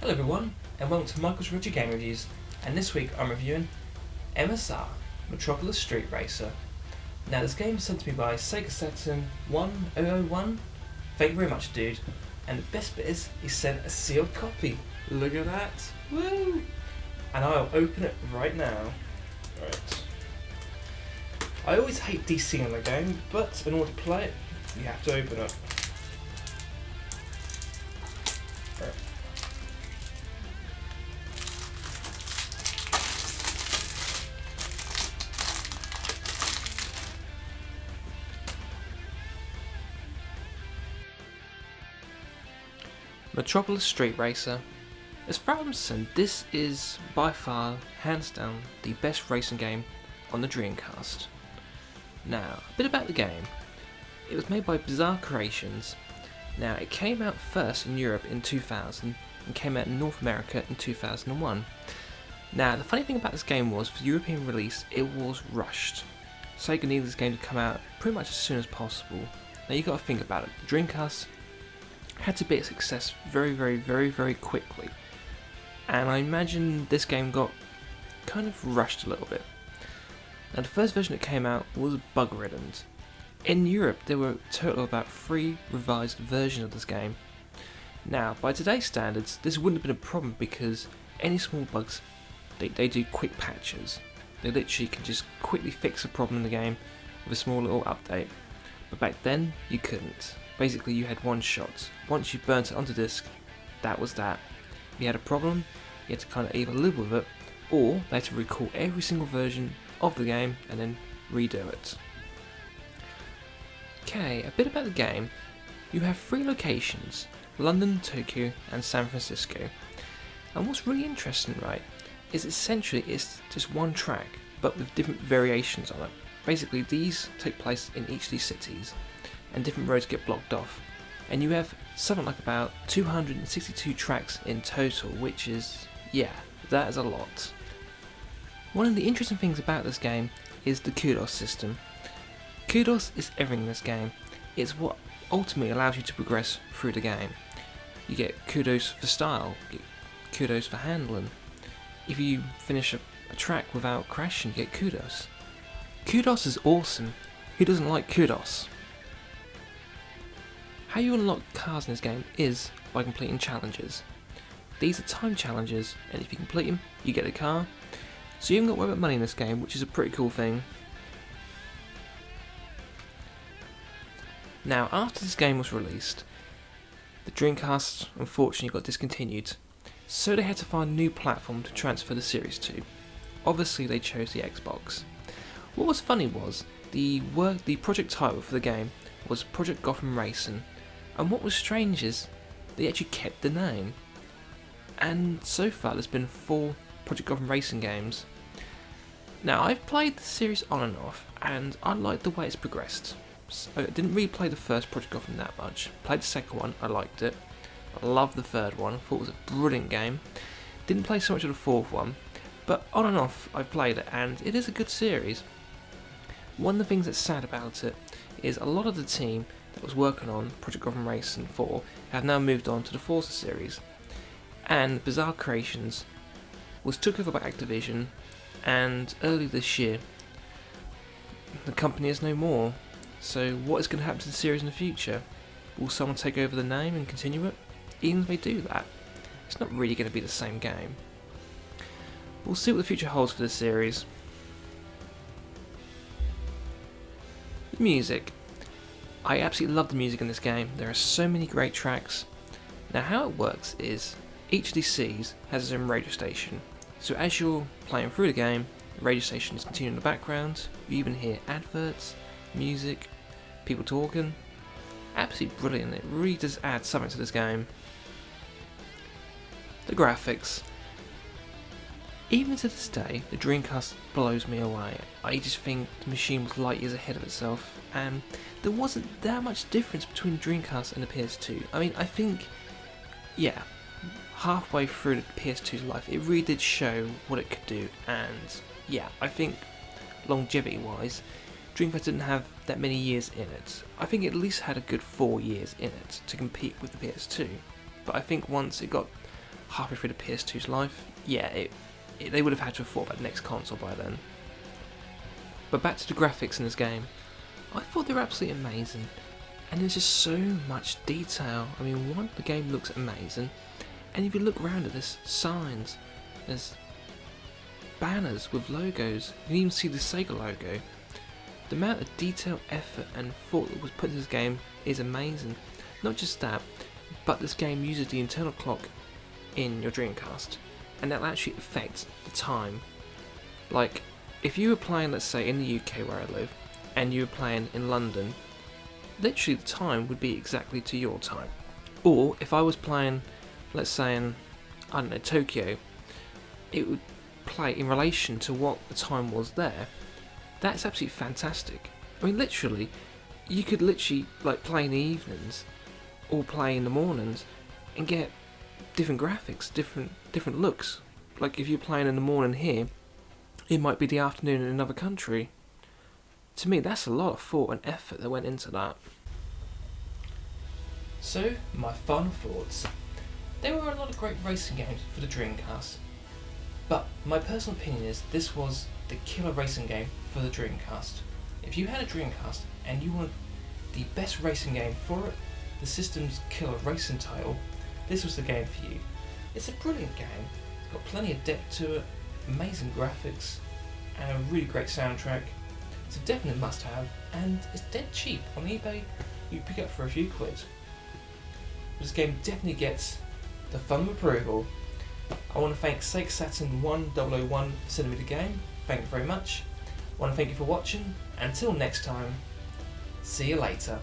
Hello everyone, and welcome to Michael's Richard Game Reviews, and this week I'm reviewing MSR, Metropolis Street Racer. Now this game was sent to me by Sega Saturn 1001, thank you very much dude, and the best bit is he sent a sealed copy. Look at that, woo! And I'll open it right now. Right. I always hate DC in the game, but in order to play it, you have to open it. Right. Metropolis Street Racer. As far as I'm concerned, this is by far, hands down, the best racing game on the Dreamcast. Now, a bit about the game. It was made by Bizarre Creations. Now, it came out first in Europe in 2000 and came out in North America in 2001. Now, the funny thing about this game was, for European release, it was rushed. Sega needed this game to come out pretty much as soon as possible. Now, you've got to think about it. The Dreamcast had to be a success very quickly, and I imagine this game got kind of rushed a little bit. Now the first version that came out was bug-ridden. In Europe there were a total of about 3 revised versions of this game. Now by today's standards this wouldn't have been a problem because any small bugs, they do quick patches. They literally can just quickly fix a problem in the game with a small little update. But back then you couldn't. Basically you had one shot. Once you burnt it onto disk, that was that. If you had a problem, you had to kind of either live with it, or they had to recall every single version of the game and then redo it. Okay, a bit about the game. You have 3 locations, London, Tokyo and San Francisco. And what's really interesting, right, is essentially it's just one track, but with different variations on it. Basically these take place in each of these cities, and different roads get blocked off, and you have something like about 262 tracks in total, which is, yeah, that is a lot. One of the interesting things about this game is the Kudos System. Kudos is everything in this game. It's what ultimately allows you to progress through the game. You get kudos for style, you get kudos for handling. If you finish a track without crashing, you get kudos. Kudos is awesome. Who doesn't like kudos? How you unlock cars in this game is by completing challenges. These are time challenges, and if you complete them, you get a car. So you haven't got to worry about money in this game, which is a pretty cool thing. Now, after this game was released, the Dreamcast unfortunately got discontinued, so they had to find a new platform to transfer the series to. Obviously they chose the Xbox. What was funny was, the project title for the game was Project Gotham Racing. And what was strange is, they actually kept the name. And so far there's been 4 Project Gotham Racing games. Now I've played the series on and off, and I like the way it's progressed. So I didn't really play the first Project Gotham that much. Played the second one, I liked it. I loved the third one, thought it was a brilliant game. Didn't play so much of the fourth one, but on and off I've played it, and it is a good series. One of the things that's sad about it is a lot of the team that was working on Project Gotham Racing 4 have now moved on to the Forza series, and Bizarre Creations was took over by Activision, and early this year the company is no more. So what is going to happen to the series in the future? Will someone take over the name and continue it? Even if they do that, it's not really going to be the same game. We'll see what the future holds for this series. The music. I absolutely love the music in this game. There are so many great tracks. Now how it works is, each of these cities has its own radio station. So as you're playing through the game, the radio station is continuing in the background. You even hear adverts, music, people talking. Absolutely brilliant. It really does add something to this game. The graphics. Even to this day, the Dreamcast blows me away. I just think the machine was light years ahead of itself, and there wasn't that much difference between Dreamcast and the PS2. I mean, I think, yeah, halfway through the PS2's life, it really did show what it could do, and yeah, I think longevity-wise, Dreamcast didn't have that many years in it. I think it at least had a good 4 years in it to compete with the PS2, but I think once it got halfway through the PS2's life, yeah, they would have had to have thought about the next console by then. But back to the graphics in this game, I thought they were absolutely amazing, and there's just so much detail. I mean, one, the game looks amazing, and if you look around at this, signs, there's banners with logos, you can even see the Sega logo. The amount of detail, effort and thought that was put into this game is amazing. Not just that, but this game uses the internal clock in your Dreamcast, and that'll actually affect the time. Like, if you were playing, let's say, in the UK where I live, and you were playing in London, literally the time would be exactly to your time. Or, if I was playing, let's say in, I don't know, Tokyo, it would play in relation to what the time was there. That's absolutely fantastic. I mean, literally, you could literally like play in the evenings or play in the mornings and get different graphics, different looks. Like if you're playing in the morning here, it might be the afternoon in another country. To me, that's a lot of thought and effort that went into that. So, my final thoughts. There were a lot of great racing games for the Dreamcast, but my personal opinion is this was the killer racing game for the Dreamcast. If you had a Dreamcast and you wanted the best racing game for it, the system's killer racing title, this was the game for you. It's a brilliant game, it's got plenty of depth to it, amazing graphics, and a really great soundtrack. It's a definite must-have, and it's dead cheap. On eBay, you pick it up for a few quid. This game definitely gets the thumb of approval. I want to thank Sega Saturn 1001 for sending me the game. Thank you very much. I want to thank you for watching. Until next time, see you later.